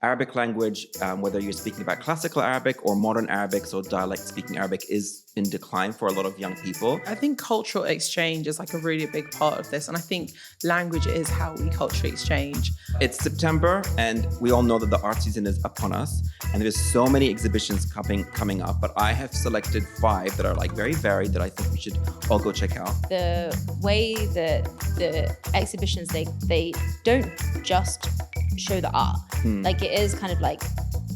Arabic language, whether you're speaking about classical Arabic or modern Arabic, so dialect-speaking Arabic, is in decline for a lot of young people. I think cultural exchange is like a really big part of this. And I think language is how we culturally exchange. It's September, and we all know that the art season is upon us. And there's so many exhibitions coming up, but I have selected 5 that are like very varied that I think we should all go check out. The way that the exhibitions, they don't just show the art. Like it is kind of like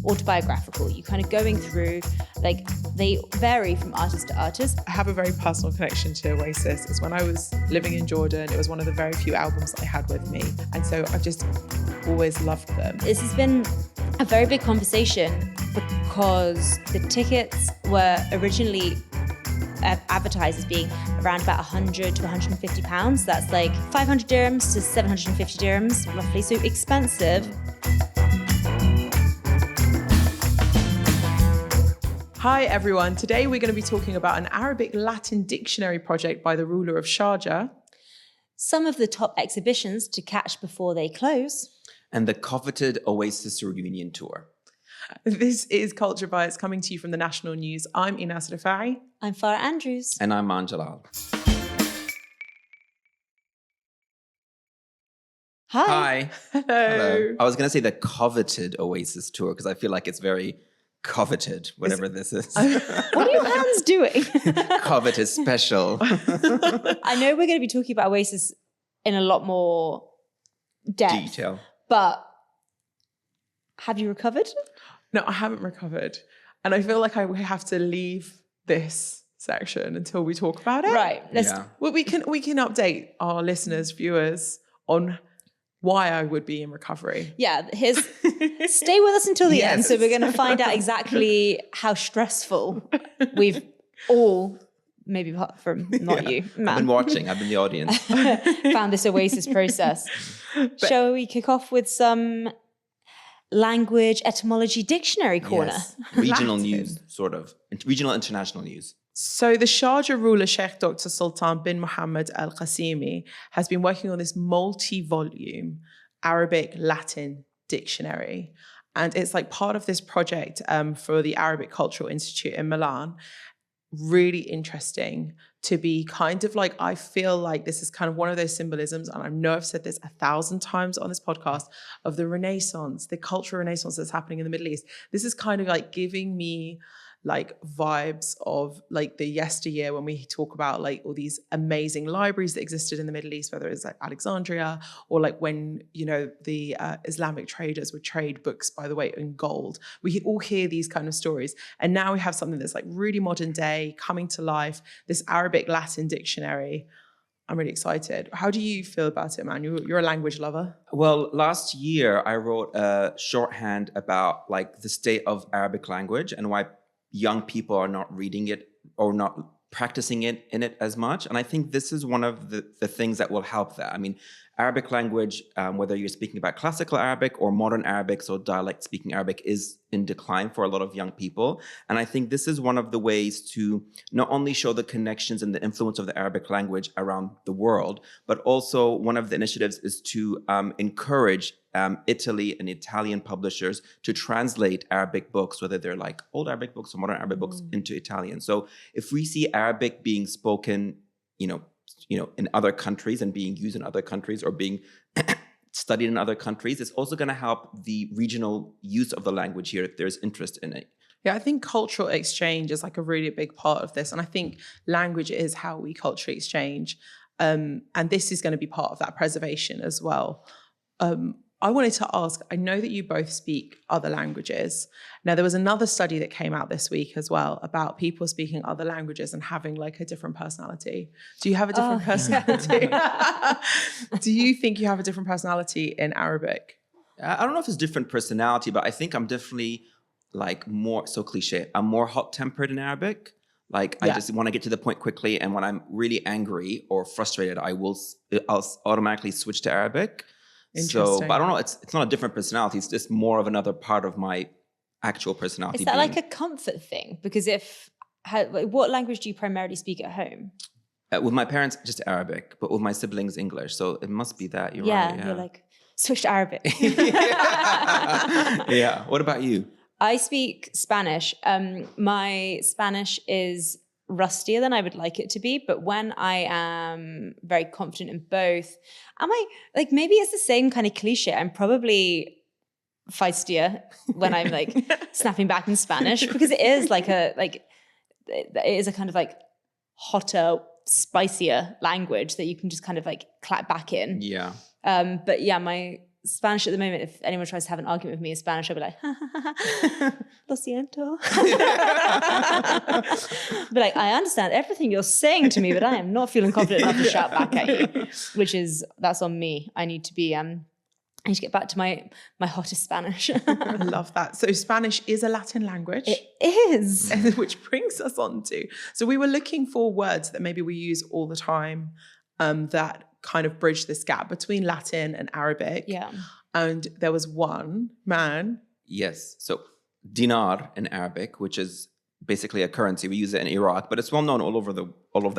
autobiographical. You're kind of going through, like they vary from artist to artist. I have a very personal connection to Oasis. It's when I was living in Jordan. It was one of the very few albums that I had with me. And so I've just always loved them. This has been a very big conversation because the tickets were originally advertised as being around about 100 to 150 pounds. That's like 500 dirhams to 750 dirhams roughly, so expensive. Hi everyone, today we're going to be talking about an Arabic Latin dictionary project by the ruler of Sharjah. Some of the top exhibitions to catch before they close. And the coveted Oasis reunion tour. This is Culture Bites coming to you from the National News. I'm Enas Refaei. I'm Farah Andrews. And I'm Maan Jalal. Hi. Hello. I was going to say the coveted Oasis tour because I feel like it's very coveted, whatever this is. What are your hands doing? Coveted, special. I know we're going to be talking about Oasis in a lot more depth. Detail. But have you recovered? No, I haven't recovered. And I feel like I have to leave this section until we talk about it. Right. Well, we can update our listeners, viewers on why I would be in recovery. Yeah, stay with us until the end. So we're going to find out exactly how stressful we've all, maybe apart from not you, Maan. I've been watching, I've been the audience. Found this Oasis process. Shall we kick off with some language etymology dictionary corner? Yes. Regional news, sort of. Regional international news. So the Sharjah ruler, Sheikh Dr. Sultan bin Muhammad Al Qasimi, has been working on this multi-volume Arabic Latin dictionary. And it's like part of this project for the Arabic Cultural Institute in Milan. Really interesting to be kind of like, I feel like this is kind of one of those symbolisms, and I know I've said this 1,000 times on this podcast, of the Renaissance, the cultural Renaissance that's happening in the Middle East. This is kind of like giving me like vibes of like the yesteryear when we talk about like all these amazing libraries that existed in the Middle East, whether it's like Alexandria or like when, you know, the Islamic traders would trade books by the weight in gold. We all hear these kind of stories. And now we have something that's like really modern day coming to life, this Arabic Latin dictionary. I'm really excited. How do you feel about it, man? You're a language lover. Well, last year I wrote a shorthand about like the state of Arabic language and why young people are not reading it or not practicing it in it as much. And I think this is one of the things that will help that. I mean, Arabic language, whether you're speaking about classical Arabic or modern Arabic, so dialect-speaking Arabic, is in decline for a lot of young people. And I think this is one of the ways to not only show the connections and the influence of the Arabic language around the world, but also one of the initiatives is to encourage Italy and Italian publishers to translate Arabic books, whether they're like old Arabic books or modern Arabic books, into Italian. So if we see Arabic being spoken, you know, in other countries and being used in other countries or being studied in other countries, it's also going to help the regional use of the language here if there's interest in it. Yeah, I think cultural exchange is like a really big part of this. And I think language is how we culturally exchange. And this is going to be part of that preservation as well. I wanted to ask, I know that you both speak other languages. Now, there was another study that came out this week as well about people speaking other languages and having like a different personality. Do you have a different personality? Do you think you have a different personality in Arabic? I don't know if it's different personality, but I think I'm definitely like more, so cliche, I'm more hot-tempered in Arabic. Like I just want to get to the point quickly. And when I'm really angry or frustrated, I'll automatically switch to Arabic. So, but I don't know, it's not a different personality. It's just more of another part of my actual personality. Is that like a comfort thing? Because what language do you primarily speak at home? With my parents, just Arabic, but with my siblings, English. So it must be that. You're right. Yeah, you're like, switched to Arabic. Yeah. What about you? I speak Spanish. My Spanish is rustier than I would like it to be, but when I am very confident in both, maybe it's the same kind of cliche. I'm probably feistier when I'm like snapping back in Spanish, because it is it is a kind of like hotter, spicier language that you can just kind of like clap back in. Yeah. But yeah, my Spanish at the moment, if anyone tries to have an argument with me in Spanish, I'll be like, lo siento. But like, I understand everything you're saying to me, but I am not feeling confident enough to shout back at you, that's on me. I need to get back to my hottest Spanish. I love that. So Spanish is a Latin language. It is. Which brings us on to, so we were looking for words that maybe we use all the time that kind of bridge this gap between Latin and Arabic. Yeah. And there was one, Maan. Yes. So dinar in Arabic, which is basically a currency. We use it in Iraq, but it's well known all over the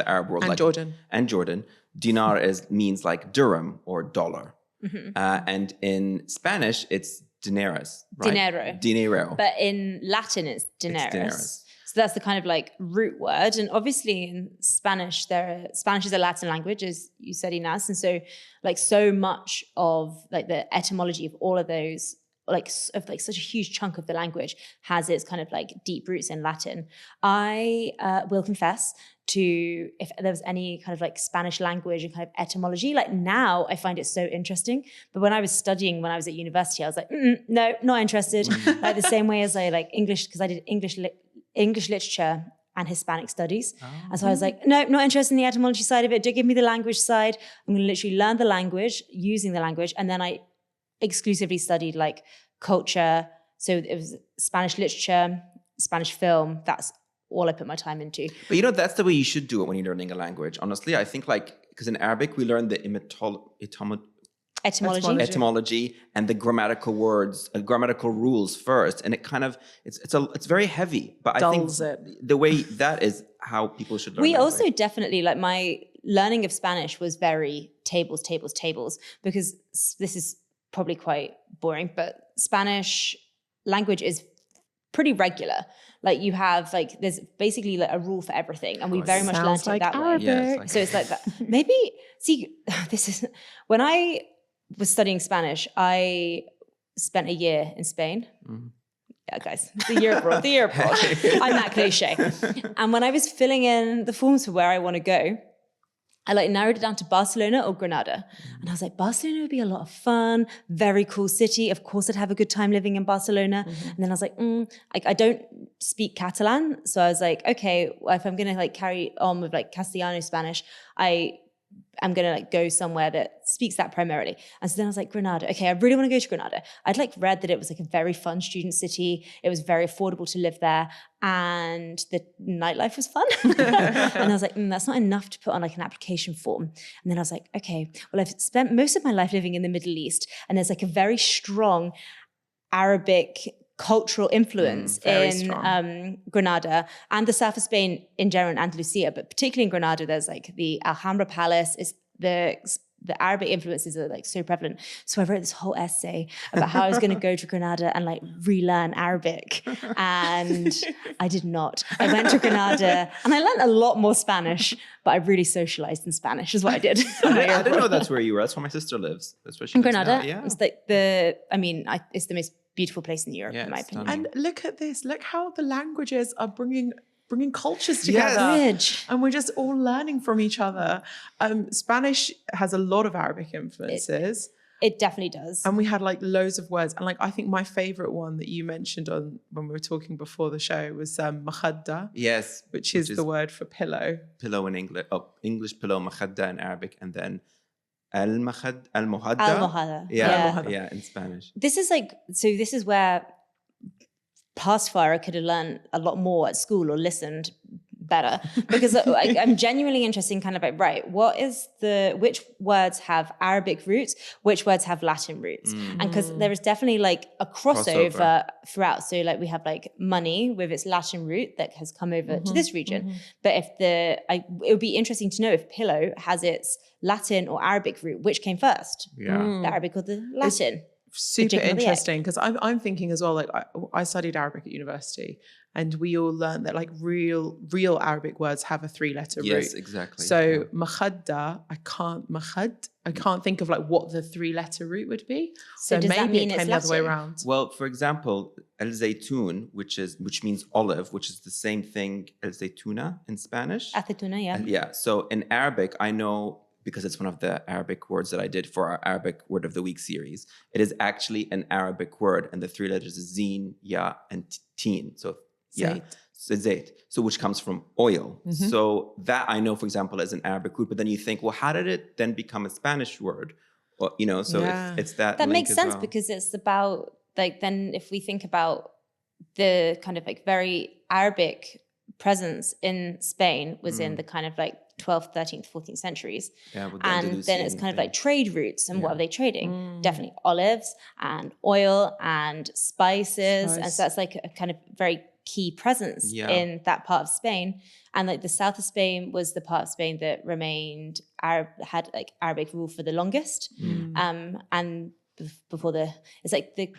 Arab world. And Jordan. And Jordan. Dinar means like dirham or dollar. Mm-hmm. And in Spanish, it's denarius, right? Dinero. But in Latin, it's denarius. So that's the kind of like root word. And obviously in Spanish, Spanish is a Latin language, as you said, Enas. And so like so much of like the etymology of all of those, like such a huge chunk of the language has its kind of like deep roots in Latin. I will confess to, if there was any kind of like Spanish language and kind of etymology, like now I find it so interesting. But when I was studying, when I was at university, I was like, no, not interested. Like the same way as I like English, because I did English literature and Hispanic studies. Oh. And so I was like, no, not interested in the etymology side of it. Don't give me the language side. I'm going to literally learn the language, using the language. And then I exclusively studied like culture. So it was Spanish literature, Spanish film. That's all I put my time into. But that's the way you should do it when you're learning a language. Honestly, I think because in Arabic, we learn the etymology and the grammatical words, grammatical rules first, and it kind of it's very heavy. But I think the way that is how people should learn. We also definitely, like, my learning of Spanish was very tables, because this is probably quite boring, but Spanish language is pretty regular. Like you have there's basically like a rule for everything, and we very much learned it that way. Yeah, so it's like that. Maybe this is when I was studying Spanish, I spent a year in Spain. Mm-hmm. Yeah, guys, the year abroad. I'm that cliche. And when I was filling in the forms for where I want to go, I narrowed it down to Barcelona or Granada. And I was like, Barcelona would be a lot of fun, very cool city. Of course, I'd have a good time living in Barcelona. Mm-hmm. And then I was like, I don't speak Catalan. So I was like, okay, well, if I'm going to carry on with Castellano Spanish, I'm going to go somewhere that speaks that primarily. And so then I was like, Granada. Okay, I really want to go to Granada. I'd read that it was a very fun student city. It was very affordable to live there. And the nightlife was fun. And I was like, that's not enough to put on an application form. And then I was like, okay, well, I've spent most of my life living in the Middle East. And there's a very strong Arabic cultural influence in Granada and the south of Spain in general, and Andalusia, but particularly in Granada, there's the Alhambra Palace. Is the Arabic influences are so prevalent. So I wrote this whole essay about how I was going to go to Granada and relearn Arabic, and I did not. I went to Granada and I learned a lot more Spanish, but I really socialized in Spanish is what I did. I didn't know that's where you were. That's where my sister lives. That's where she lives Granada. Now. Yeah. It's it's the most beautiful place in Europe, in my opinion. And look at this. Look how the languages are bringing cultures together. Yes. And we're just all learning from each other. Spanish has a lot of Arabic influences. It definitely does. And we had loads of words. And I think my favorite one that you mentioned when we were talking before the show was makhadda. Yes. Which is the word for pillow. Pillow in English. Oh, English pillow, makhadda in Arabic, and then al-muhadda. Yeah, in Spanish. This is where past Farah could have learned a lot more at school or listened better, because I'm genuinely interested in kind of like, right, which words have Arabic roots, which words have Latin roots? And because there is definitely like a crossover throughout. So like we have like money with its Latin root that has come over to this region. But if it would be interesting to know if pillow has its Latin or Arabic root, which came first? The Arabic or the Latin? Super interesting, because I'm thinking as well, like I studied Arabic at university, and we all learned that like real Arabic words have a 3-letter root. Yes, exactly. So makhadda, I can't think of like what the 3-letter root would be. So does that maybe mean it it's came the other way Latin? around. Well, for example, el zaytun, which means olive, which is the same thing as zaytuna in Spanish. Aceituna, yeah. Yeah. So in Arabic, I know, because it's one of the Arabic words that I did for our Arabic Word of the Week series. It is actually an Arabic word, and the 3 letters is zeen, ya, and teen. So yeah, so zayt. So which comes from oil. So that I know, for example, is an Arabic root. But then you think, well, how did it then become a Spanish word? Or, so it's that. That link makes as sense, well. because it's about like, then if we think about the kind of like very Arabic presence in Spain was in the kind of like 12th, 13th, 14th centuries. Yeah, and then it's kind of like trade routes, and what are they trading? Definitely olives and oil and spices. And so that's like a kind of very key presence in that part of Spain. And like the south of Spain was the part of Spain that remained had like Arabic rule for the longest. And before it's like the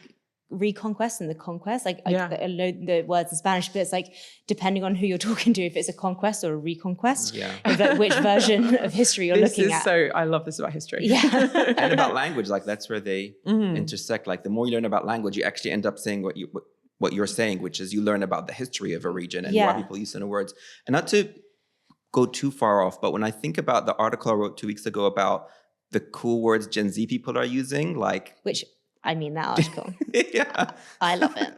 reconquest and the conquest, like I know the words in Spanish, but it's like depending on who you're talking to, if it's a conquest or a reconquest, of like which version of history you're looking at. So I love this about history. And about language, like that's where they intersect. Like the more you learn about language, you actually end up saying what you're saying, which is you learn about the history of a region and why people use certain words. And not to go too far off, but when I think about the article I wrote 2 weeks ago about the cool words Gen Z people are using, like that article. I love it.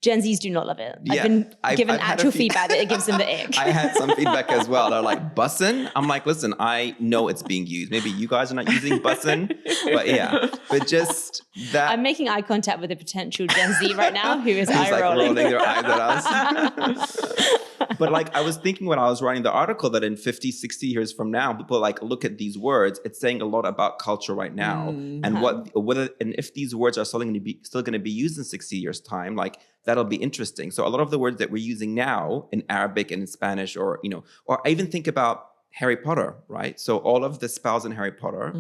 Gen Zs do not love it. I've been given actual feedback that it gives them the ick. I had some feedback as well. They're like, bussin'? I'm like, listen, I know it's being used. Maybe you guys are not using bussin', but just that. I'm making eye contact with a potential Gen Z right now who is eye like rolling their eyes at us. But like, I was thinking when I was writing the article that in 50, 60 years from now, people like look at these words, it's saying a lot about culture right now. And if these words are still going to be used in 60 years time, like that'll be interesting. So a lot of the words that we're using now in Arabic and in Spanish, or I even think about Harry Potter, right? So all of the spells in Harry Potter,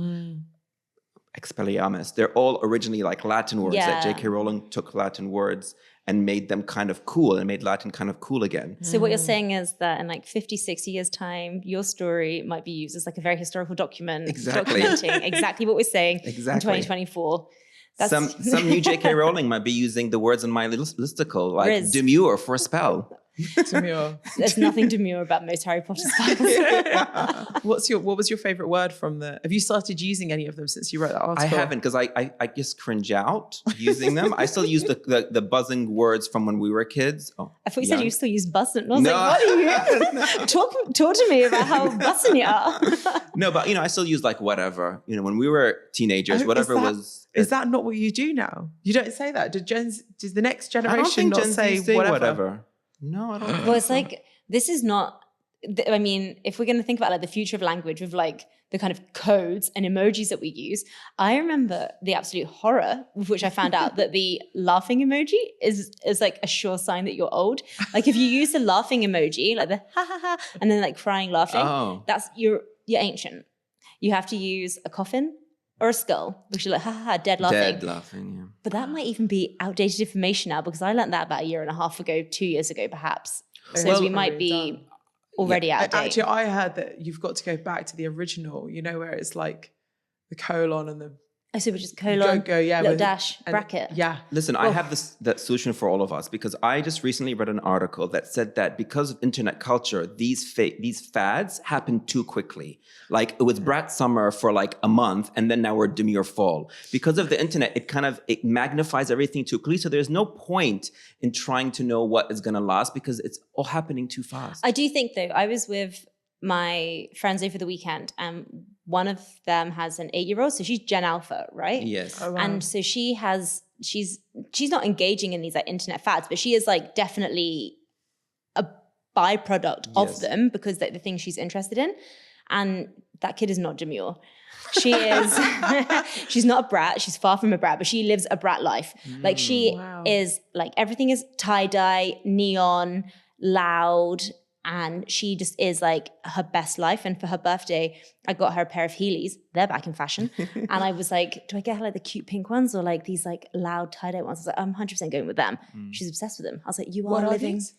Expelliarmus, they're all originally like Latin words that J.K. Rowling took Latin words and made them kind of cool and made Latin kind of cool again. So what you're saying is that in like 50, 60 years time, your story might be used as like a very historical document, documenting exactly what we're saying in 2024. Some new J.K. Rowling might be using the words in my listicle, like demure for a spell. Demure. There's nothing demure about most Harry Potter spells. What was your favorite word from have you started using any of them since you wrote that article? I haven't, because I just cringe out using them. I still use the buzzing words from when we were kids. I thought you said you still use buzzing. I was like, what are you? Talk to me about how buzzing you are. No, but I still use like whatever. When we were teenagers, whatever was. Is that not what you do now? You don't say that. Does the next generation not say whatever? No, I don't. Well, it's like, this is not, I mean, if we're going to think about like the future of language with like the kind of codes and emojis that we use, I remember the absolute horror with which I found out that the laughing emoji is like a sure sign that you're old. Like if you use the laughing emoji, like the ha ha ha, and then like crying laughing, that's you're ancient. You have to use a coffin or a skull, which is like, ha ha ha, dead laughing. Dead laughing, yeah. But that might even be outdated information now, because I learned that about a year and a half ago, 2 years ago, perhaps. So we might be already out of date. Actually, I heard that you've got to go back to the original, where it's like the colon and the... I see, which is colon, little dash, bracket. Yeah. Listen, I have that solution for all of us, because I just recently read an article that said that because of internet culture, these fads happen too quickly. Like it was Brat Summer for like a month, and then now we're Demure Fall. Because of the internet, it magnifies everything too quickly. So there's no point in trying to know what is going to last, because it's all happening too fast. I do think though, I was with my friends over the weekend, and one of them has an 8-year-old, so she's Gen Alpha, right? Yes. Oh, wow. And so she's not engaging in these like internet fads, but she is like definitely byproduct of Yes. them because they're the things she's interested in. And that kid is not demure. She is, she's not a brat. She's far from a brat, but she lives a brat life. Like she is like, everything is tie-dye, neon, loud. And she just is like her best life. And for her birthday, I got her a pair of Heelys. They're back in fashion. And I was like, do I get her like the cute pink ones or like these like loud tie-dye ones? I was like, I'm 100% going with them. She's obsessed with them. I was like, What are are living these?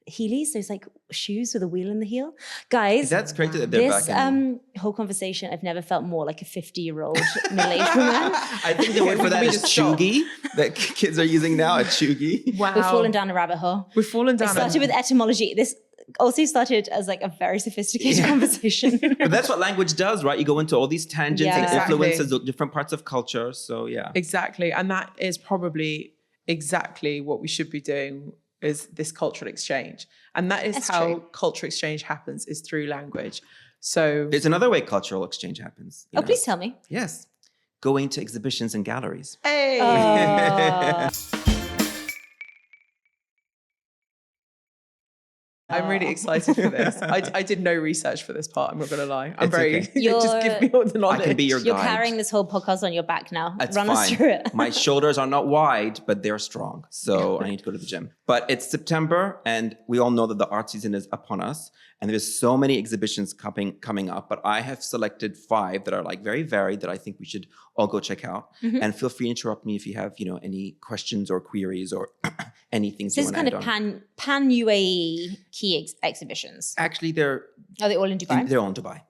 Heelys. Those like shoes with a wheel in the heel. Guys, That's great that they're this back in. whole conversation, I've never felt more like a 50-year-old middle-aged woman. I think the word for that We is just stop. chuggy that kids are using now, a chuggy. Wow. We've fallen down a rabbit hole. We've fallen It down. started with etymology. This also started as like a very sophisticated conversation. But that's what language does, right? You go into all these tangents Yeah. and Exactly. influences of different parts of culture. So yeah. Exactly. And that is probably exactly what we should be doing, is this cultural exchange. And that is That's how true. cultural exchange happens, is through language. So There's another way cultural exchange happens. you Oh, know. please tell me. Yes. Going to exhibitions and galleries. hey. I'm really excited for this. I did no research for this part, I'm not gonna lie. I'm It's very okay. just give me all the knowledge. I can be your You're guide. carrying this whole podcast on your back now. That's Run fine. us through it. My shoulders are not wide, but they're strong. So I need to go to the gym. But it's September, and we all know that the art season is upon us. And there's so many exhibitions coming up. But I have selected 5 that are like very varied that I think we should all go check out. Mm-hmm. And feel free to interrupt me if you have, any questions or queries or anything So you this is want to kind add of on. pan UAE key exhibitions. Actually, they're Are they all in Dubai? they're all in Dubai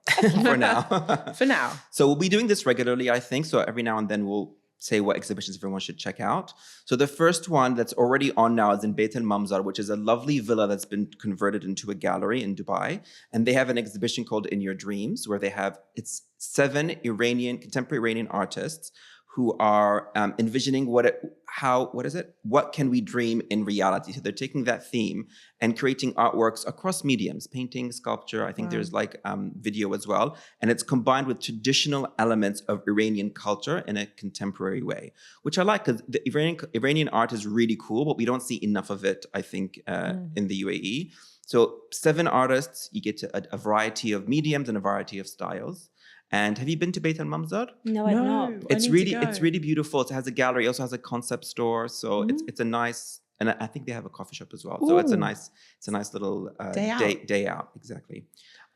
for now. For now. So we'll be doing this regularly, I think. So every now and then we'll say what exhibitions everyone should check out. So the first one that's already on now is in Beit al-Mamzar, which is a lovely villa that's been converted into a gallery in Dubai. And they have an exhibition called In Your Dreams, where it's 7 contemporary Iranian artists who are envisioning what can we dream in reality? So they're taking that theme and creating artworks across mediums, painting, sculpture. I think there's like video as well. And it's combined with traditional elements of Iranian culture in a contemporary way, which I like because the Iranian art is really cool, but we don't see enough of it, I think, in the UAE. So 7 artists, you get a variety of mediums and a variety of styles. And have you been to Beit al-Mamzar? No, I've not. It's need really to go. it's really beautiful. It has a gallery, also has a concept store. So it's a nice, and I think they have a coffee shop as well. So it's a nice little day out, exactly.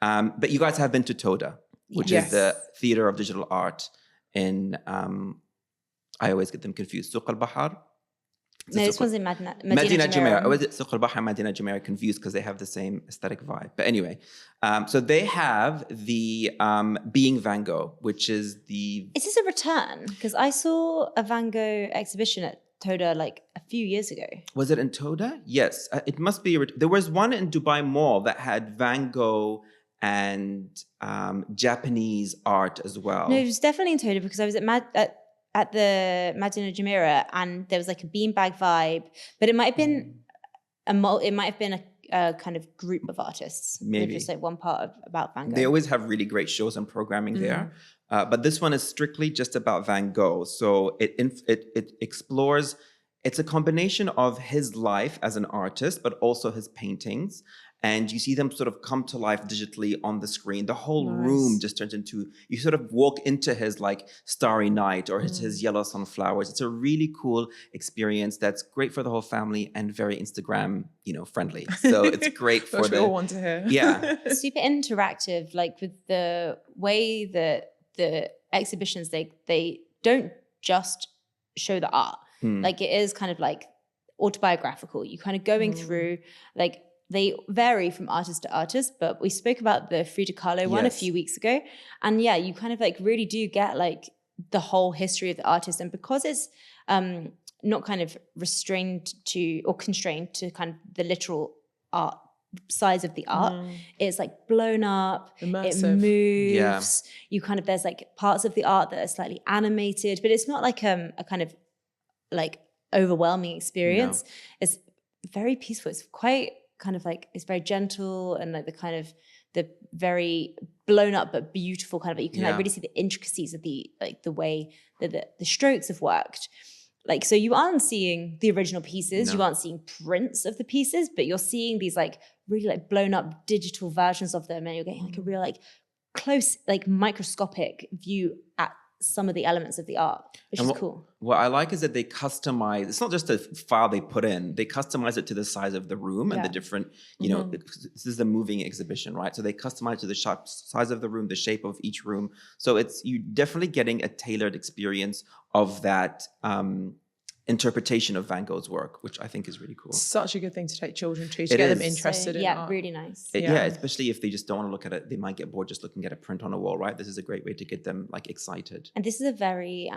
But you guys have been to Toda, which Yes. is the Theater of Digital Art in I always get them confused. Souq al-Bahar. No, this one's in Medina Medina Jumeirah. Jumeirah. Or is it Souq al-Bahar, Medina Jumeirah, confused because they have the same aesthetic vibe. But anyway, so they have the Being Vango, which is the... Is this a return? Because I saw a Vango exhibition at Toda like a few years ago. Was it in Toda? Yes, it must be. There was one in Dubai Mall that had Vango and Japanese art as well. No, it was definitely in Toda because I was at the Medina Jumeirah and there was like a beanbag vibe, but it might have been a kind of group of artists. Maybe. Just like one part about Vango. They always have really great shows and programming there. But this one is strictly just about Van Gogh. So it explores, it's a combination of his life as an artist, but also his paintings. And you see them sort of come to life digitally on the screen. The whole room just turns into, you sort of walk into his like Starry Night or his Yellow Sunflowers. It's a really cool experience that's great for the whole family and very Instagram, friendly. So it's great for Which we all want to hear. Yeah. Super interactive, like with the way that the exhibitions, they don't just show the art. Like it is kind of like autobiographical. You kind of going through, like they vary from artist to artist, but we spoke about the Frida Kahlo one a few weeks ago. And yeah, you kind of like really do get like the whole history of the artist. And because it's not kind of restrained to or constrained to kind of the literal art size of the art, it's like blown up, Immersive. it moves. Yeah. You kind of, there's like parts of the art that are slightly animated, but it's not like a kind of like overwhelming experience. It's very peaceful. It's quite kind of like, it's very gentle and like the kind of the very blown up but beautiful kind of, you can like really see the intricacies of the like the way that the strokes have worked. like, so you aren't seeing the original pieces, No. you aren't seeing prints of the pieces, but you're seeing these like really like blown up digital versions of them, and you're getting like a real like close, like microscopic view at some of the elements of the art, which is cool. What I like is that they customize, it's not just a file they put in, they customize it to the size of the room and the different, you know, this is a moving exhibition, right? So they customize to the size of the room, the shape of each room. So you definitely getting a tailored experience of that interpretation of Van Gogh's work, which I think is really cool. Such a good thing to take children to get them interested in art. Really nice. Yeah, especially if they just don't want to look at it, they might get bored just looking at a print on a wall, right? This is a great way to get them like excited. And this is a very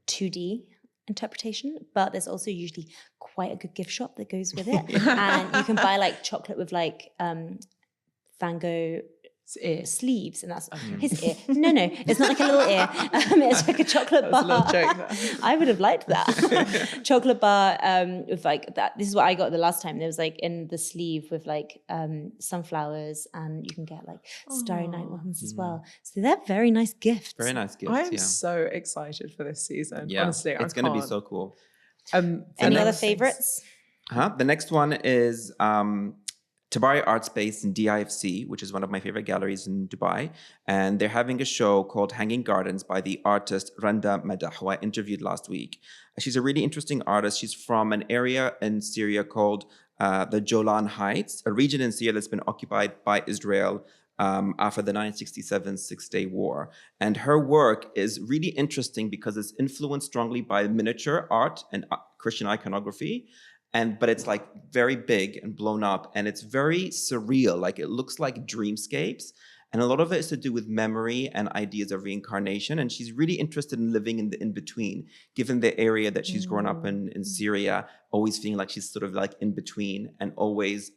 2D interpretation, but there's also usually quite a good gift shop that goes with it. And you can buy like chocolate with like Fango sleeves, and that's his ear. No, it's not like a little ear. It's like a chocolate bar. A little joke there. I would have liked that. Chocolate bar with like that. This is what I got the last time. There was like in the sleeve with like sunflowers, and you can get like Starry Night ones as well. So they're very nice gifts. Very nice gifts. I am so excited for this season. Yeah, honestly, it's going to be so cool. Any other favorites? The next one is Tabari Artspace in DIFC, which is one of my favorite galleries in Dubai. And they're having a show called Hanging Gardens by the artist Randa Maddah, who I interviewed last week. She's a really interesting artist. She's from an area in Syria called the Jalal Heights, a region in Syria that's been occupied by Israel after the 1967 Six-Day War. And her work is really interesting because it's influenced strongly by miniature art and Christian iconography. But it's like very big and blown up, and it's very surreal. Like it looks like dreamscapes, and a lot of it is to do with memory and ideas of reincarnation. And she's really interested in living in the in-between, given the area that she's grown up in Syria, always feeling like she's sort of like in between, and always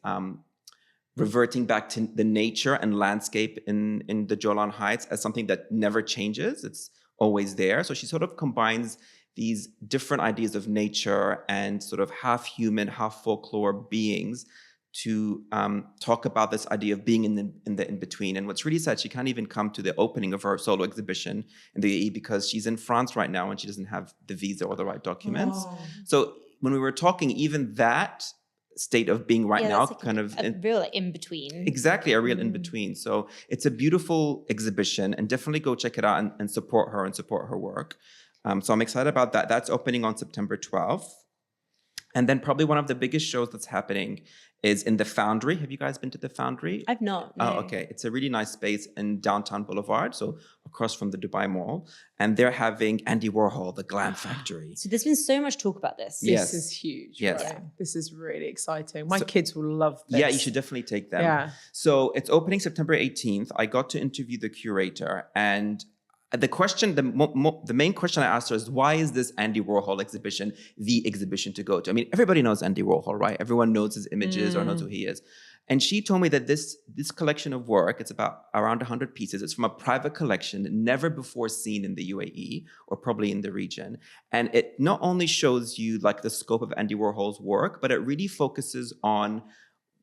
reverting back to the nature and landscape in the Jalal Heights as something that never changes. It's always there. So she sort of combines these different ideas of nature and sort of half human, half folklore beings to talk about this idea of being in the in-between. And what's really sad, she can't even come to the opening of her solo exhibition in the UAE because she's in France right now and she doesn't have the visa or the right documents. Oh. So when we were talking, even that state of being right now, like kind of a real in-between. Exactly, a real in-between. So it's a beautiful exhibition, and definitely go check it out and support her and support her work. So I'm excited about that. That's opening on September 12th. And then probably one of the biggest shows that's happening is in the Foundry. Have you guys been to the Foundry? I've not. No. Oh, okay. It's a really nice space in downtown Boulevard, so across from the Dubai Mall. And they're having Andy Warhol, the Glam Factory. So there's been so much talk about this. This is huge. Yes. Right? This is really exciting. My kids will love this. Yeah, you should definitely take them. Yeah. So it's opening September 18th. I got to interview the curator, and the question, the main question I asked her is, why is this Andy Warhol exhibition the exhibition to go to? I mean, everybody knows Andy Warhol, right? Everyone knows his images or knows who he is. And she told me that this collection of work, it's about around 100 pieces. It's from a private collection, never before seen in the UAE or probably in the region. And it not only shows you like the scope of Andy Warhol's work, but it really focuses on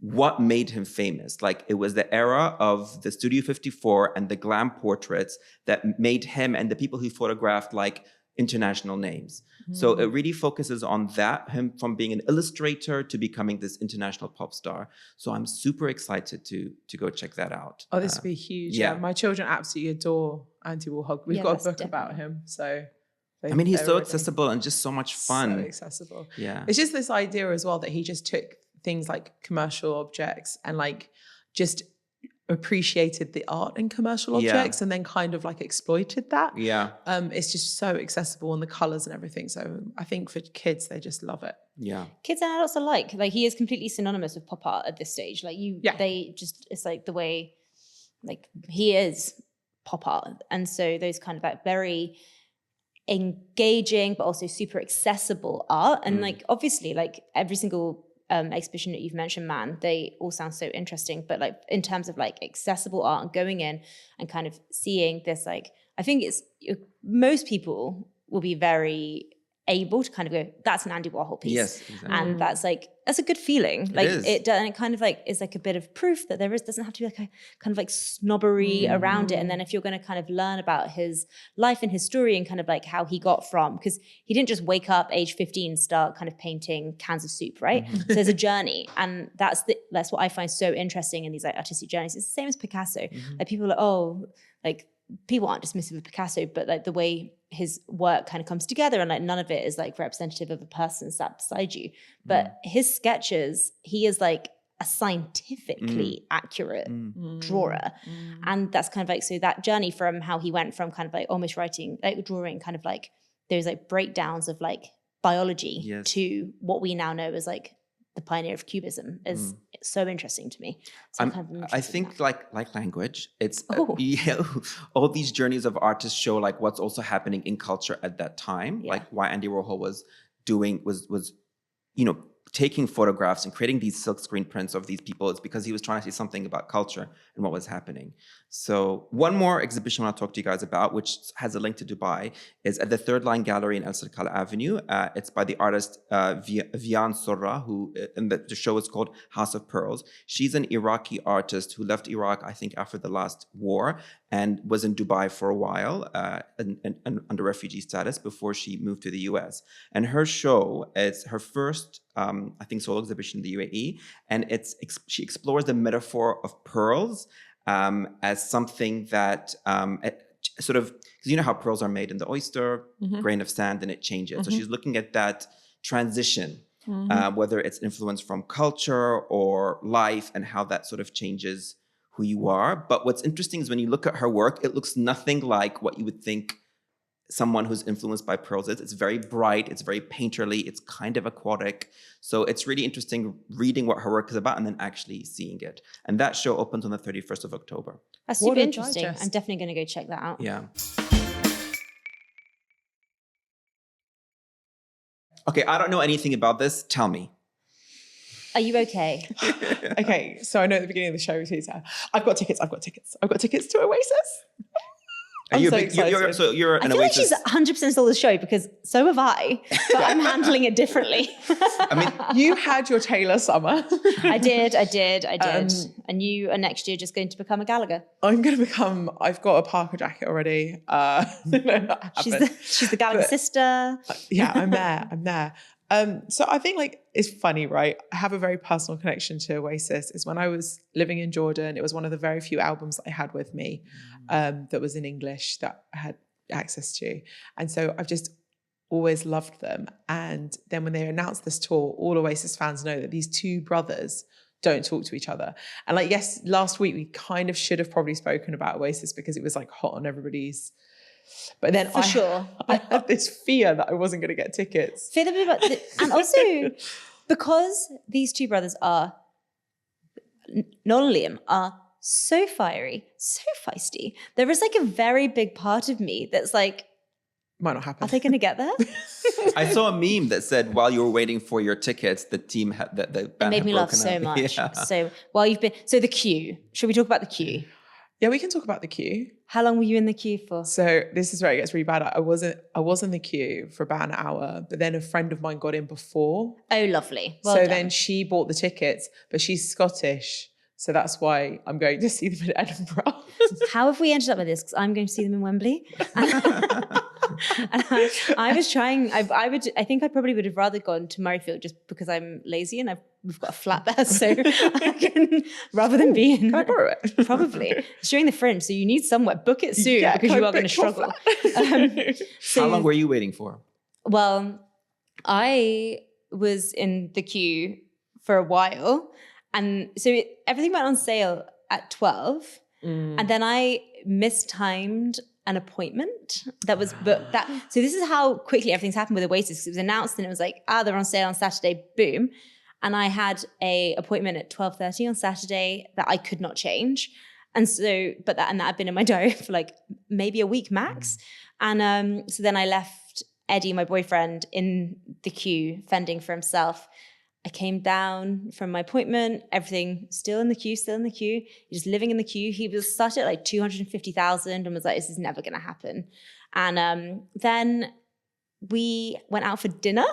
what made him famous. Like it was the era of the Studio 54 and the glam portraits that made him and the people he photographed like international names. So it really focuses on that, him from being an illustrator to becoming this international pop star. So I'm super excited to go check that out. Oh, this would be huge. Yeah. My children absolutely adore Andy Warhol. We've got a book about him. So I mean, he's so accessible and just so much fun. So accessible. Yeah. It's just this idea as well that he just took things like commercial objects and like just appreciated the art in commercial objects and then kind of like exploited that. Yeah. It's just so accessible and the colors and everything. So I think for kids, they just love it. Yeah. Kids and adults alike. Like he is completely synonymous with pop art at this stage. Like they just, it's like the way, like he is pop art. And so those kind of like very engaging, but also super accessible art. And like, obviously like every single exhibition that you've mentioned, Maan, they all sound so interesting, but like in terms of like accessible art and going in and kind of seeing this, like I think it's most people will be very able to kind of go, that's an Andy Warhol piece. Yes, exactly. And that's a good feeling. Like is. it kind of like is like a bit of proof that doesn't have to be like a kind of like snobbery around it. And then if you're going to kind of learn about his life and his story and kind of like how he got from, because he didn't just wake up age 15, start kind of painting cans of soup, right? So there's a journey. And that's what I find so interesting in these like artistic journeys. It's the same as Picasso. Like people are like, oh, like people aren't dismissive of Picasso, but like the way his work kind of comes together and like none of it is like representative of a person sat beside you. But his sketches, he is like a scientifically accurate drawer. And that's kind of like, so that journey from how he went from kind of like almost writing, like drawing kind of like those like breakdowns of like biology to what we now know as like the pioneer of Cubism is so interesting to me. So I think like language, it's all these journeys of artists show like what's also happening in culture at that time, like why Andy Warhol was taking photographs and creating these silk screen prints of these people. It's because he was trying to say something about culture and what was happening. So one more exhibition I want to talk to you guys about, which has a link to Dubai, is at the Third Line Gallery in El Circal Avenue. It's by the artist Vian Sorra, and the show is called House of Pearls. She's an Iraqi artist who left Iraq, I think, after the last war and was in Dubai for a while and under refugee status before she moved to the US. And her show is her first, I think, solo exhibition in the UAE. And she explores the metaphor of pearls as something that sort of, because you know how pearls are made in the oyster, grain of sand, and it changes. So she's looking at that transition, whether it's influence from culture or life and how that sort of changes who you are. But what's interesting is when you look at her work, it looks nothing like what you would think someone who's influenced by pearls is. It's very bright, it's very painterly, it's kind of aquatic. So it's really interesting reading what her work is about and then actually seeing it. And that show opens on the 31st of October. That's super interesting. I'm definitely going to go check that out. Yeah. Okay, I don't know anything about this. Tell me. Are you okay? Okay, so I know at the beginning of the show, I've got tickets to Oasis. You're an I feel like Oasis. she's 100% stole the show because so have I, but I'm handling it differently. I mean, you had your Taylor summer. I did. And you are next year just going to become a Gallagher. I've got a Parker jacket already. She's the Gallagher sister. Yeah, I'm there. So I think like it's funny, right? I have a very personal connection to Oasis. It's when I was living in Jordan. It was one of the very few albums that I had with me that was in English that I had access to. And so I've just always loved them. And then when they announced this tour, all Oasis fans know that these two brothers don't talk to each other. And like, yes, last week we kind of should have probably spoken about Oasis because it was like hot on everybody's. But then I had this fear that I wasn't going to get tickets. And also because these two brothers are, Noel and Liam, are so fiery, so feisty. There is like a very big part of me that's like, might not happen. Are they going to get there? I saw a meme that said while you were waiting for your tickets, the team had the band it made me laugh so much. Yeah. So the queue. Should we talk about the queue? Yeah, we can talk about the queue. How long were you in the queue for? So this is where it gets really bad. I was in the queue for about an hour, but then a friend of mine got in before. Oh, lovely. Well done. Then she bought the tickets, but she's Scottish. So that's why I'm going to see them in Edinburgh. How have we ended up with this? Because I'm going to see them in Wembley. And I was trying, I think I probably would have rather gone to Murrayfield just because I'm lazy and we've got a flat there. So I can, rather than be in. Can I borrow it? Probably. It's during the Fringe, so you need somewhere. Book it soon because you are going to struggle. How long were you waiting for? Well, I was in the queue for a while. And so everything went on sale at 12. And then I mistimed an appointment that was booked. So this is how quickly everything's happened with Oasis. It was announced and it was like, they're on sale on Saturday, boom. And I had a appointment at 12:30 on Saturday that I could not change. And so, that had been in my diary for like maybe a week max. And so then I left Eddie, my boyfriend, in the queue, fending for himself. I came down from my appointment, everything still in the queue, just living in the queue. He was started at like 250,000 and was like, this is never going to happen. And then we went out for dinner.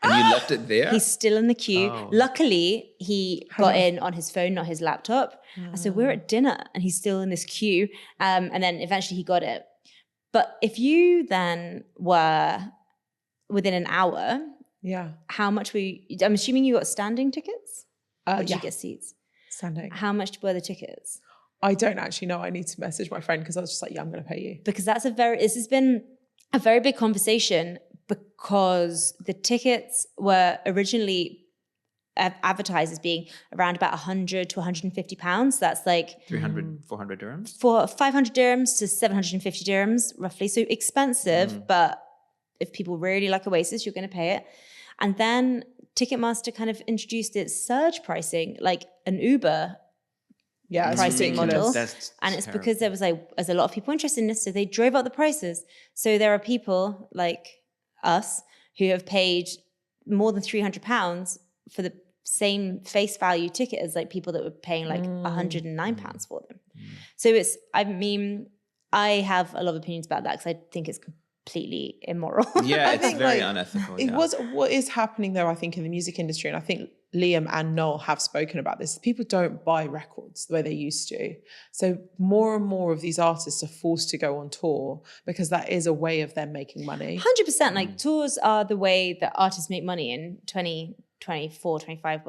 And you left it there? He's still in the queue. Oh. Luckily, he got in on his phone, not his laptop. And so we're at dinner and he's still in this queue. And then eventually he got it. But if you then were within an hour, how much were you? I'm assuming you got standing tickets? Or did you get seats? Standing. How much were the tickets? I don't actually know. I need to message my friend because I was just like, yeah, I'm going to pay you. Because this has been a very big conversation because the tickets were originally advertised as being around about 100 to 150 pounds. That's like 300, 400 dirhams? For 500 dirhams to 750 dirhams, roughly. So expensive, but if people really like Oasis, you're going to pay it. And then Ticketmaster kind of introduced its surge pricing, like an Uber pricing model. And it's because there's a lot of people interested in this, so they drove up the prices. So there are people like us who have paid more than £300 for the same face value ticket as like people that were paying like £109 for them. So I have a lot of opinions about that because I think it's completely immoral. Yeah, it's very unethical. It was what is happening though, I think, in the music industry, and I think Liam and Noel have spoken about this. People don't buy records the way they used to. So more and more of these artists are forced to go on tour because that is a way of them making money. 100%. Like tours are the way that artists make money in 2024, 25,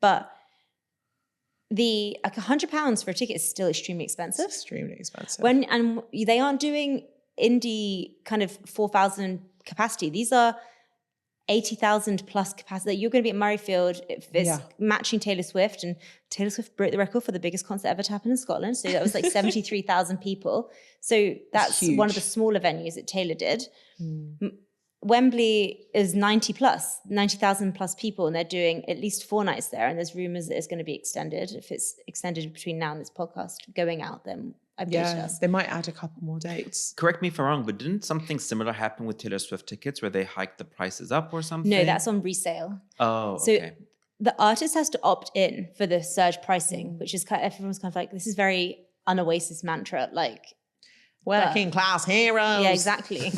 but the £100 for a ticket is still extremely expensive. It's extremely expensive. And they aren't doing indie kind of 4,000 capacity. These are 80,000 plus capacity. You're going to be at Murrayfield if it's matching Taylor Swift, and Taylor Swift broke the record for the biggest concert ever to happen in Scotland. So that was like 73,000 people. So that's one of the smaller venues that Taylor did. Wembley is 90,000 plus people, and they're doing at least 4 nights there. And there's rumors that it's going to be extended. If it's extended between now and this podcast going out, then updated us. They might add a couple more dates. Correct me if I'm wrong, but didn't something similar happen with Taylor Swift tickets where they hiked the prices up or something? No, that's on resale. Oh, so okay. The artist has to opt in for the surge pricing, which is everyone's kind of like, this is very un-Oasis mantra, like working class heroes. Yeah, exactly.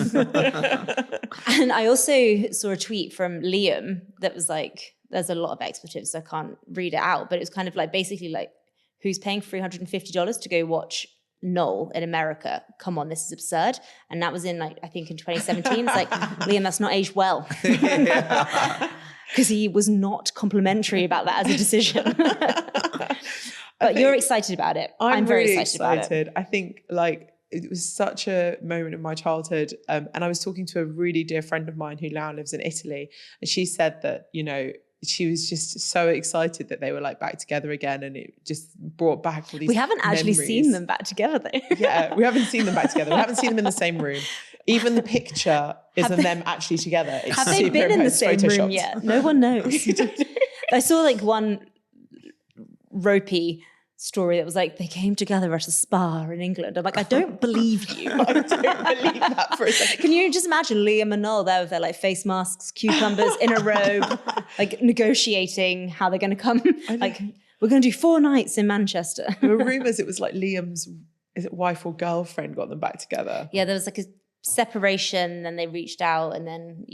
And I also saw a tweet from Liam that was like, there's a lot of expletives, so I can't read it out, but it was kind of like basically like, who's paying $350 to go watch Noel in America? Come on, this is absurd. And that was in I think in 2017. It's like, Liam, that's not aged well. Because he was not complimentary about that as a decision. But you're excited about it. I'm very really excited about it. I think it was such a moment in my childhood. And I was talking to a really dear friend of mine who now lives in Italy. And she said that, she was just so excited that they were back together again, and it just brought back all these. We haven't actually memories. seen them back together though. Yeah, we haven't seen them back together. We haven't seen them in the same room. Even the picture isn't them actually together. It's have they been in the same room photoshopped. yet? No one knows. I saw one ropey story that was like, they came together at a spa in England. I'm like, I don't believe you. I don't believe that for a second. Can you just imagine Liam and Noel there with their face masks, cucumbers, in a robe, negotiating how they're going to come? We're going to do 4 nights in Manchester. There were rumours it was Liam's, wife or girlfriend got them back together? Yeah, there was a separation, and they reached out, and then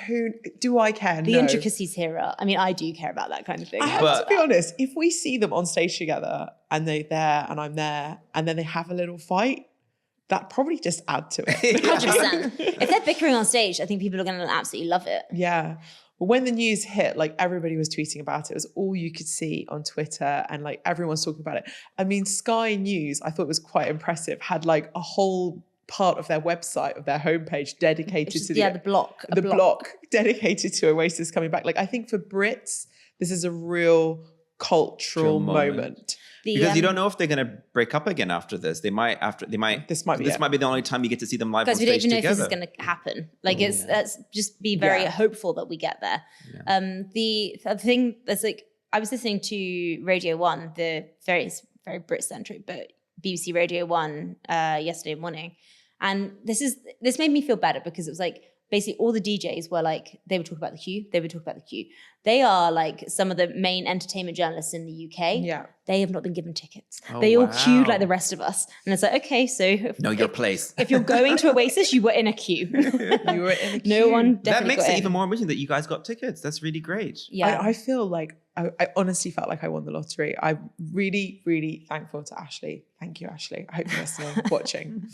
who do I care? The intricacies here are, I do care about that kind of thing. I have to be honest, if we see them on stage together and they're there and I'm there and then they have a little fight, that probably just add to it. 100%. If they're bickering on stage, I think people are going to absolutely love it. Yeah. But when the news hit, everybody was tweeting about it. It was all you could see on Twitter, and everyone's talking about it. Sky News, I thought was quite impressive, had a whole part of their website, of their homepage dedicated to the block. The block dedicated to Oasis coming back. I think for Brits, this is a real cultural moment. Because you don't know if they're going to break up again after this. This might be the only time you get to see them live on stage together. Guys, we don't even know if this is going to happen. Let's just be very hopeful that we get there. Yeah. The other thing that's I was listening to Radio 1, the very Brit-centric, but BBC Radio 1 yesterday morning. And this made me feel better because it was basically all the DJs were like, they would talk about the queue, they would talk about the queue. They are like some of the main entertainment journalists in the UK. Yeah. They have not been given tickets. They all queued like the rest of us. And it's like, okay, so know your place. If you're going to Oasis, you were in a queue. You were in a queue. No one definitely That makes got it in. even more amazing that you guys got tickets. That's really great. Yeah. I feel like I honestly felt like I won the lottery. I'm really, really thankful to Ashley. Thank you, Ashley. I hope you're listening, watching.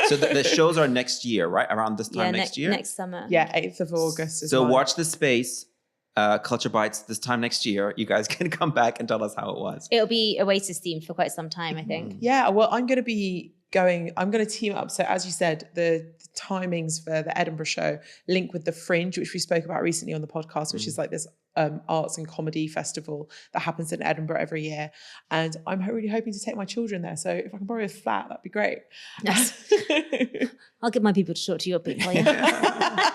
So the shows are next year, right? Around this time next year? Next summer. Yeah, 8th of August. So watch the space, Culture Bites this time next year. You guys can come back and tell us how it was. It'll be Oasis themed for quite some time, I think. Yeah, well, I'm going to team up. So as you said, the timings for the Edinburgh show link with the Fringe, which we spoke about recently on the podcast, which is like this arts and comedy festival that happens in Edinburgh every year. And I'm really hoping to take my children there. So if I can borrow a flat, that'd be great. Yes. I'll get my people to talk to your people. Yeah.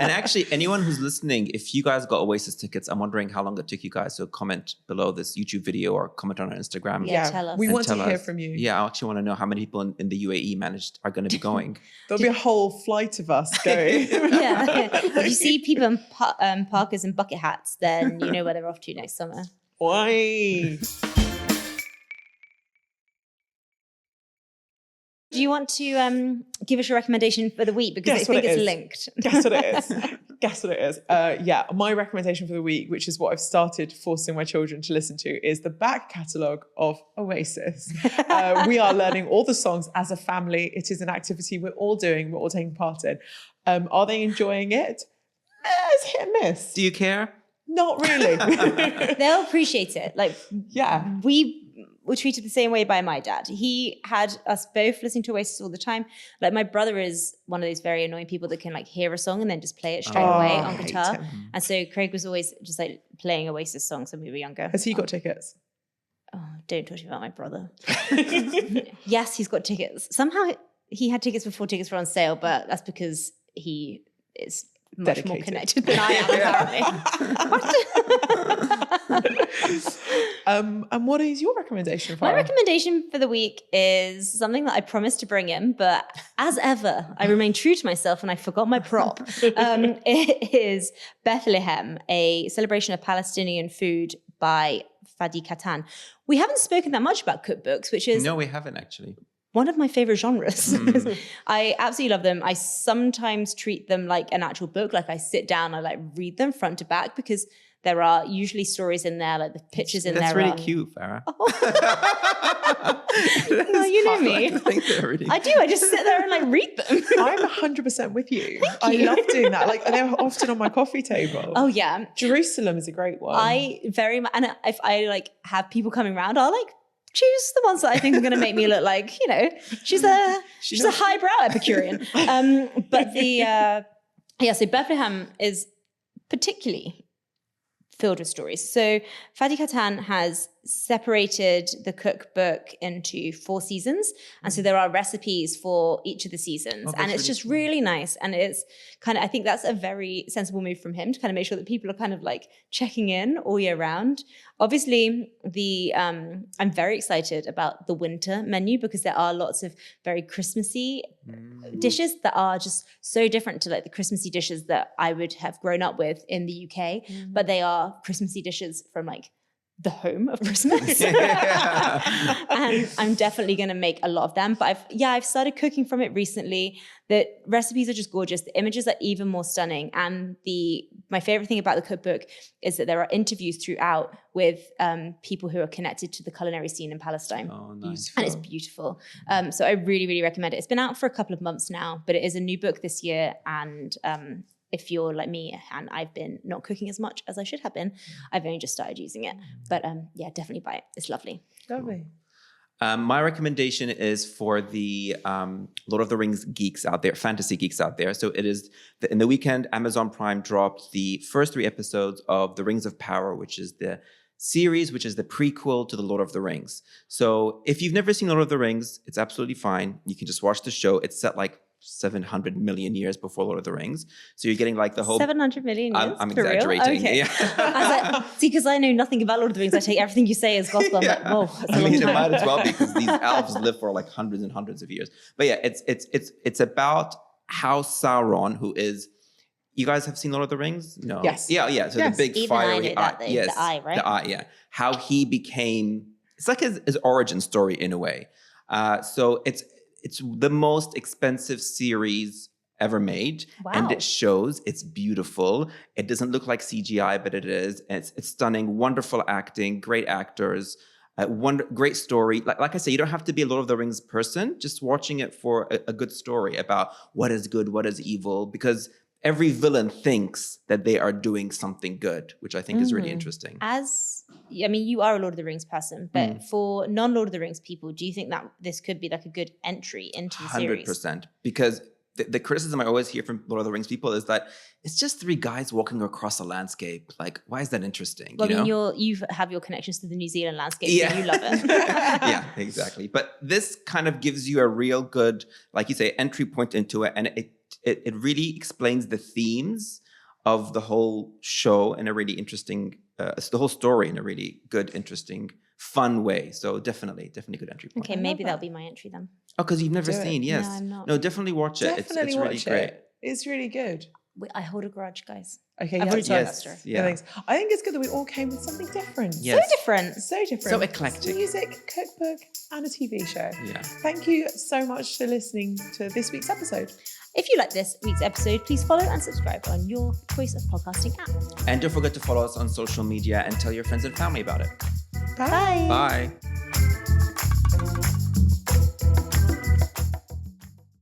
And actually, anyone who's listening, if you guys got Oasis tickets, I'm wondering how long it took you guys. So comment below this YouTube video or comment on our Instagram. Yeah, tell us. We want to tell hear us. from you. Yeah, I actually want to know how many people in the UAE are going to be going. There'll be a whole flight of us going. Yeah. If you see people in parkas and bucket hats, then you know where they're off to next summer. Why? Do you want to give us your recommendation for the week? Because I think it's linked. Guess what it is. Guess what it is. Yeah, my recommendation for the week, which is what I've started forcing my children to listen to, is the back catalogue of Oasis. We are learning all the songs as a family. It is an activity we're all doing, we're all taking part in. Are they enjoying it? It's hit and miss. Do you care? Not really. They'll appreciate it. Like, yeah. We were treated the same way by my dad. He had us both listening to Oasis all the time. Like, my brother is one of those very annoying people that can like hear a song and then just play it straight away on guitar. And so Craig was always just like playing Oasis songs when we were younger. Has he got tickets? Oh, don't talk to me about my brother. Yes, he's got tickets. Somehow he had tickets before tickets were on sale, but that's because he is much more connected than I am, apparently. And what is your recommendation, Farah? My recommendation for the week is something that I promised to bring in, but as ever, I remain true to myself and I forgot my prop. It is Bethlehem, a celebration of Palestinian food by Fadi Katan. We haven't spoken that much about cookbooks, which is... No, we haven't actually. One of my favorite genres. I absolutely love them. I sometimes treat them like an actual book. Like I sit down, I like read them front to back because there are usually stories in there, like the pictures in there. That's really cute, Farah. No, you know me. Really... I do. I just sit there and like read them. I'm 100% with you. I love doing that. Like they're often on my coffee table. Oh yeah. Jerusalem is a great one. I very much, and if I like have people coming around, I'll like choose the ones that I think are going to make me look like, you know, she's a highbrow Epicurean. But so Bethlehem is particularly filled with stories. So Fadi Katan has separated the cookbook into 4 seasons. And so there are recipes for each of the seasons. And it's just really nice. And it's kind of, I think that's a very sensible move from him to kind of make sure that people are kind of like checking in all year round. Obviously, I'm very excited about the winter menu because there are lots of very Christmassy dishes that are just so different to like the Christmassy dishes that I would have grown up with in the UK. But they are Christmassy dishes from like the home of Christmas. And I'm definitely going to make a lot of them. But I've started cooking from it recently. The recipes are just gorgeous. The images are even more stunning. And my favorite thing about the cookbook is that there are interviews throughout with people who are connected to the culinary scene in Palestine. Oh, nice. And it's beautiful. So I really, really recommend it. It's been out for a couple of months now, but it is a new book this year. And if you're like me and I've been not cooking as much as I should have been, I've only just started using it. But yeah, definitely buy it. It's lovely. Lovely. My recommendation is for the Lord of the Rings geeks out there, fantasy geeks out there. So it is, in the weekend, Amazon Prime dropped the first 3 episodes of The Rings of Power, which is the series, which is the prequel to The Lord of the Rings. So if you've never seen Lord of the Rings, it's absolutely fine. You can just watch the show. It's set like 700 million years before Lord of the Rings. So you're getting like the whole... 700 million years? I'm exaggerating. Okay. Yeah. I was like, see, because I know nothing about Lord of the Rings, I take everything you say as gospel. I'm like, whoa, that's a long it time. might as well be because these elves live for like hundreds and hundreds of years. But yeah, it's about how Sauron, who is, you guys have seen Lord of the Rings? No. Yes. Yeah. So Yes. the big Even I fiery knew that, the eye, right? The eye, yeah. How he became, it's like his origin story in a way. So it's the most expensive series ever made. Wow. And it shows, it's beautiful. It doesn't look like CGI, but it is. It's stunning, wonderful acting, great actors, great story. Like I say, you don't have to be a Lord of the Rings person, just watching it for a good story about what is good, what is evil, because every villain thinks that they are doing something good, which I think is really interesting. You are a Lord of the Rings person, but for non-Lord of the Rings people, do you think that this could be like a good entry into the series? 100%. Because the criticism I always hear from Lord of the Rings people is that it's just three guys walking across a landscape. Like, why is that interesting? Well, you have your connections to the New Zealand landscape, so you love it. Yeah, exactly. But this kind of gives you a real good, like you say, entry point into it. And it really explains the themes of the whole show in a really interesting, the whole story in a really good, interesting, fun way. So definitely good entry point. Okay, maybe that'll be my entry then. Oh, because you've never seen, yes. No, I'm not. No, definitely watch it. It's really great. It's really good. Wait, I hold a grudge, guys. Okay, I've already told that Yes, story. yeah. Thanks. I think it's good that we all came with something different. Yes. So different. So different. So eclectic. Music, cookbook, and a TV show. Yeah. Thank you so much for listening to this week's episode. If you like this week's episode, please follow and subscribe on your choice of podcasting app. And don't forget to follow us on social media and tell your friends and family about it. Bye. Bye.